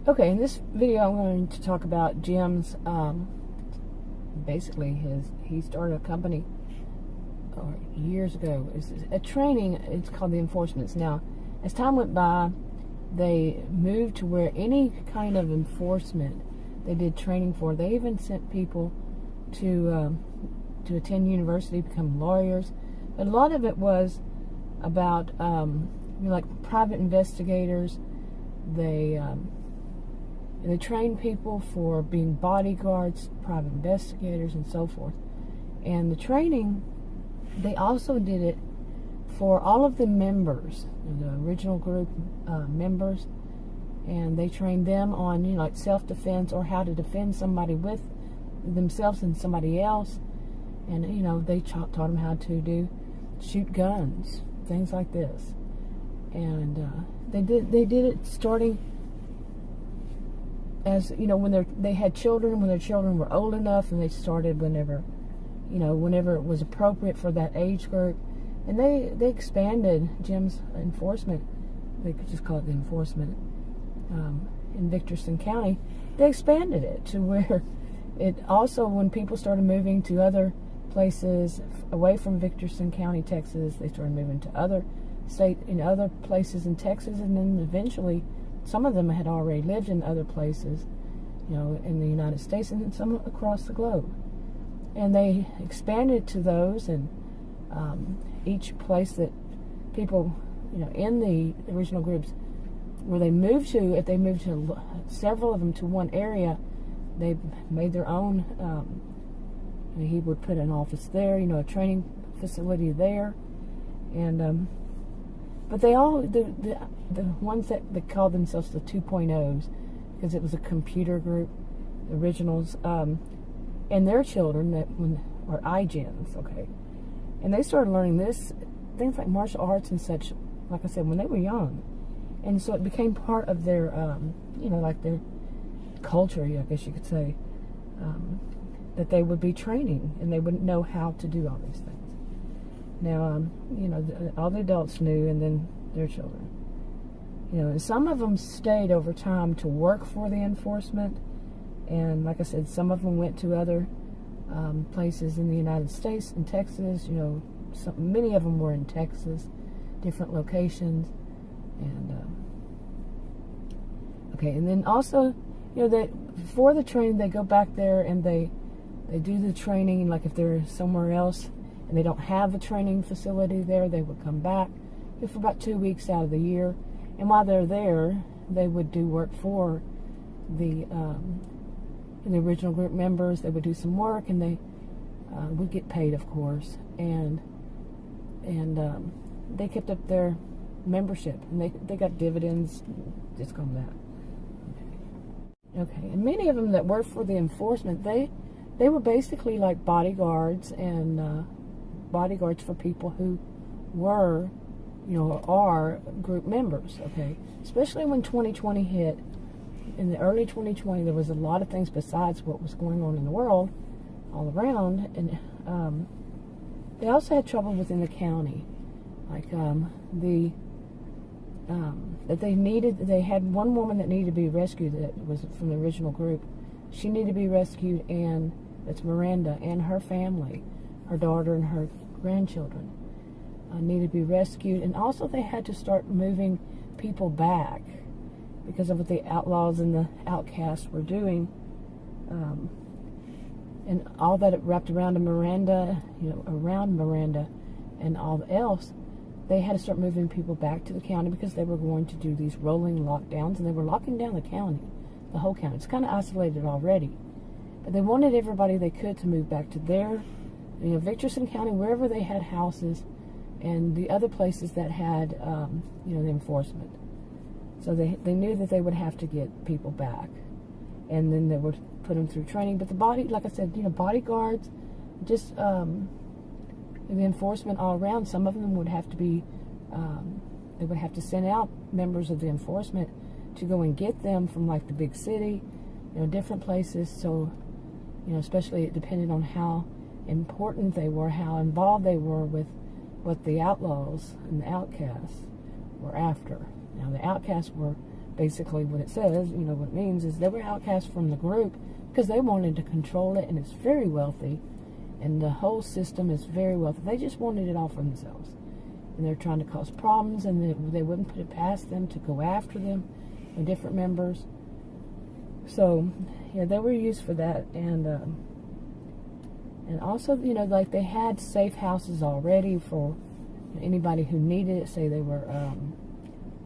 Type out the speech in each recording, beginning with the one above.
Okay, in this video I'm going to talk about Jim's, basically he started a company years ago. It's a training, it's called the Enforcements. Now, as time went by, they moved to where any kind of enforcement they did training for. They even sent people to attend university, become lawyers. But a lot of it was about like private investigators. They trained people for being bodyguards, private investigators, and so forth. And the training, they also did it for all of the members, the original group members, and they trained them on, like self-defense or how to defend somebody with themselves and somebody else. And they taught them how to shoot guns, things like this. And they did it starting as when they had children, when their children were old enough, and they started whenever it was appropriate for that age group. And they expanded Jim's enforcement. They could just call it the enforcement in Victorson County. They expanded it to where it also, when people started moving to other places away from Victorson County, Texas, they started moving to other other places in Texas, and then eventually some of them had already lived in other places, in the United States, and some across the globe. And they expanded to those, and each place that people, in the original groups, where they moved to, if they moved to several of them to one area, they made their own. He would put an office there, a training facility there, and but they all the ones that called themselves the 2.0s, because it was a computer group, the originals, and their children were iGens, okay, and they started learning things like martial arts and such, like I said, when they were young, and so it became part of their like their culture, I guess you could say, that they would be training and they wouldn't know how to do all these things. Now, all the adults knew, and then their children. And some of them stayed over time to work for the enforcement, and like I said, some of them went to other places in the United States, in Texas. Many of them were in Texas, different locations, and okay. And then also, that for the training, they go back there and they do the training. Like if they're somewhere else and they don't have a training facility there, they would come back for about 2 weeks out of the year. And while they're there, they would do work for the original group members. They would do some work, and they would get paid, of course. And they kept up their membership, and they got dividends, just on that. Okay, and many of them that worked for the enforcement, they were basically like bodyguards, and bodyguards for people who were, are group members, okay? Especially when 2020 hit. In the early 2020, there was a lot of things besides what was going on in the world all around, and they also had trouble within the county, like that they had one woman that needed to be rescued that was from the original group. She needed to be rescued, and that's Miranda, and her family, her daughter and her grandchildren needed to be rescued. And also they had to start moving people back because of what the outlaws and the outcasts were doing, and all that it wrapped around Miranda, around Miranda and all else. They had to start moving people back to the county because they were going to do these rolling lockdowns, and they were locking down the county, the whole county. It's kind of isolated already, but they wanted everybody they could to move back to their, Victorson County, wherever they had houses, and the other places that had, the enforcement. So they knew that they would have to get people back, and then they would put them through training. But like I said, bodyguards, just the enforcement all around. Some of them would have to be, they would have to send out members of the enforcement to go and get them from like the big city, different places. So, especially it depended on how important they were, how involved they were with what the outlaws and the outcasts were after. Now, the outcasts were basically what it says, what it means is they were outcast from the group because they wanted to control it, and it's very wealthy, and the whole system is very wealthy. They just wanted it all for themselves, and they're trying to cause problems, and they wouldn't put it past them to go after them and different members. So, yeah, they were used for that, and also, like they had safe houses already for anybody who needed it. Say they were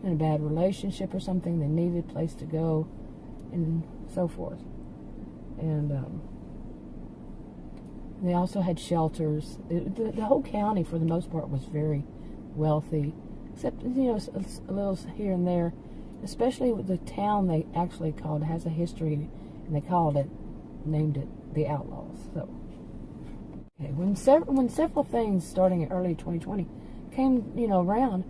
in a bad relationship or something, they needed a place to go, and so forth. And they also had shelters. The whole county, for the most part, was very wealthy, except a little here and there. Especially with the town, they actually has a history, and they named it the Outlaws. So, okay, when several things starting in early 2020 came around,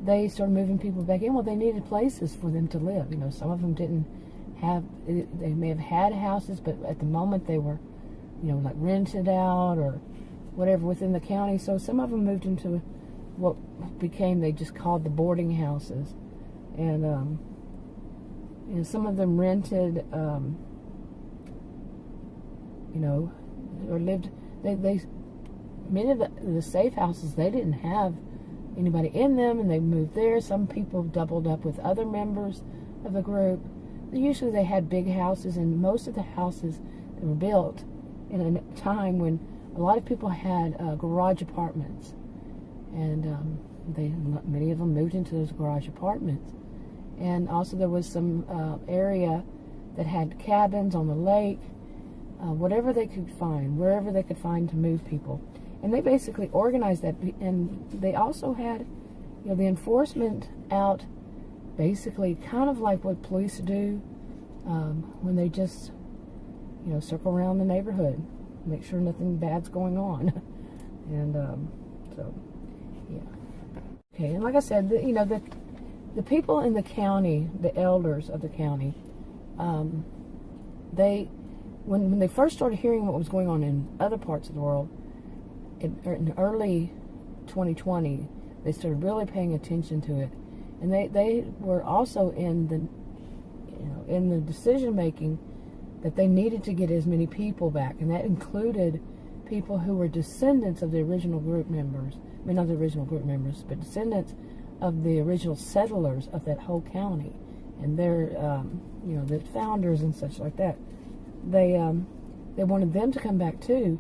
they started moving people back in. Well, they needed places for them to live. Some of them didn't have. They may have had houses, but at the moment they were, like rented out or whatever within the county. So some of them moved into what they just called the boarding houses. And some of them rented, or lived. Many of the safe houses, they didn't have anybody in them, and they moved there. Some people doubled up with other members of the group. Usually, they had big houses, and most of the houses that were built in a time when a lot of people had garage apartments, and many of them moved into those garage apartments. And also there was some area that had cabins on the lake, whatever they could find, wherever they could find to move people. And they basically organized that, and they also had, the enforcement out, basically kind of like what police do when they just, circle around the neighborhood, make sure nothing bad's going on. And so, yeah. Okay, and like I said, the people in the county, the elders of the county, when they first started hearing what was going on in other parts of the world, in early 2020, they started really paying attention to it, and they were also in the decision making that they needed to get as many people back, and that included people who were descendants of the original group members. I mean, not the original group members, but descendants of the original settlers of that whole county, and their, the founders and such like that. They wanted them to come back too.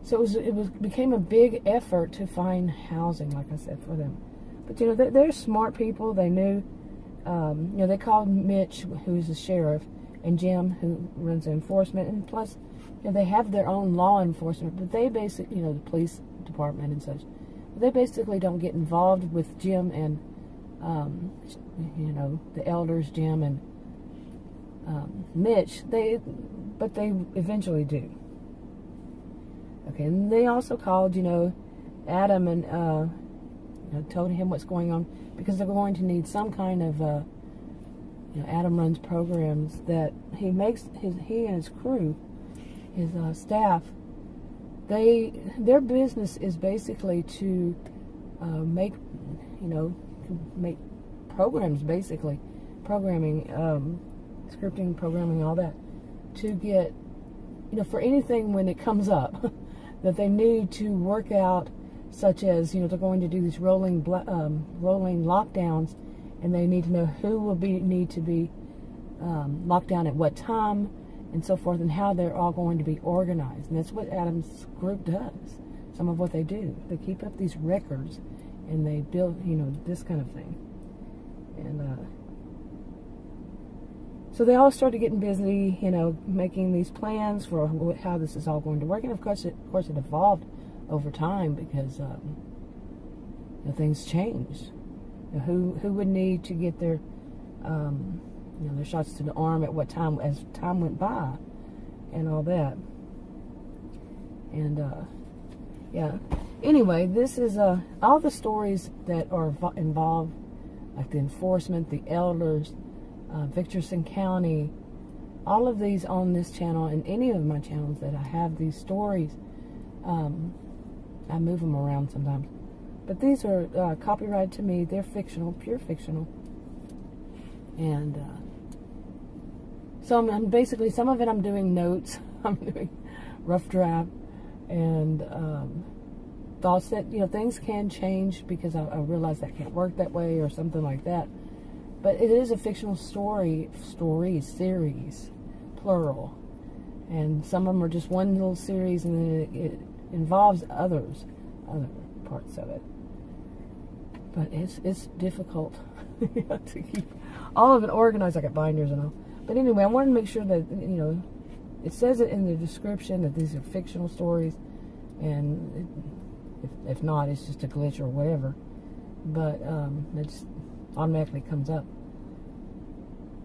So it became a big effort to find housing, like I said, for them. But they're smart people. They knew, they called Mitch, who's the sheriff, and Jim, who runs the enforcement, and plus, they have their own law enforcement. But they basically, the police department and such. They basically don't get involved with Jim and, the elders, Jim and Mitch. But they eventually do. Okay, and they also called, Adam and told him what's going on, because they're going to need some kind of, Adam runs programs that he and his crew, his staff. Their business is basically to make programs, basically programming, scripting, programming, all that, to get for anything when it comes up that they need to work out, such as they're going to do these rolling lockdowns, and they need to know who will need to be locked down at what time, and so forth, and how they're all going to be organized. And that's what Adam's group does. Some of what they do. They keep up these records, and they build, this kind of thing. And so they all started getting busy, making these plans for how this is all going to work. And of course it evolved over time, because things changed. Who would need to get their their shots to the arm at what time, as time went by, and all that. And yeah. Anyway, this is all the stories that are involved, like the enforcement, the elders, Victorson County, all of these on this channel, and any of my channels that I have these stories. I move them around sometimes, but these are copyrighted to me. They're fictional, pure fictional. And so I'm basically, some of it I'm doing notes, I'm doing rough draft, and thoughts that, things can change because I realize that can't work that way or something like that. But it is a fictional series, plural. And some of them are just one little series, and then it involves other parts of it. But it's difficult to keep all of it organized. I got binders and all. But anyway, I wanted to make sure that, it says it in the description that these are fictional stories, and if not, it's just a glitch or whatever. But it just automatically comes up.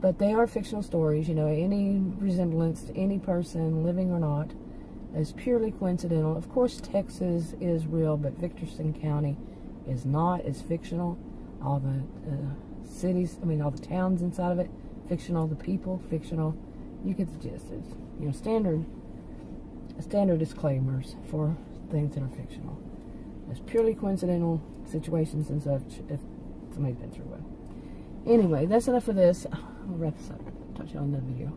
But they are fictional stories. Any resemblance to any person, living or not, is purely coincidental. Of course, Texas is real, but Victorson County is not. It's fictional. All the cities, all the towns inside of it, fictional. The people, fictional. You get the gist. It's, standard disclaimers for things that are fictional. It's purely coincidental situations and such, if somebody's been through it. Anyway, that's enough for this. I'll wrap this up. Talk to you on another video.